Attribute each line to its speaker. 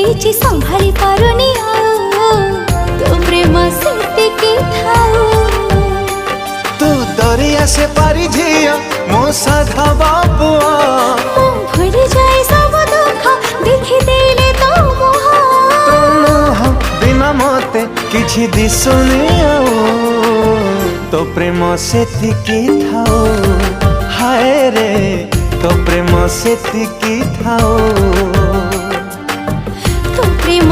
Speaker 1: ଦେଇଛି ସମ୍ଭାଳି ପାରୁନି ଆଉ ତୋ ପ୍ରେମ ସେତିକି ଥାଉ।
Speaker 2: तू दरिया से पारी झिया मो साधा बापुआ
Speaker 1: ମୁଁ ଭୁଲି ଯାଏ ସବୁ ଦୁଃଖ ଦେଖିଦେଲେ ତୋ ମୁହଁ।
Speaker 2: तो मोह बिना मते किछि दिसुनी आओ तो प्रेम सेतिकी थाओ हाय रे तो प्रेम सेतिकी थाओ
Speaker 1: तों प्रेम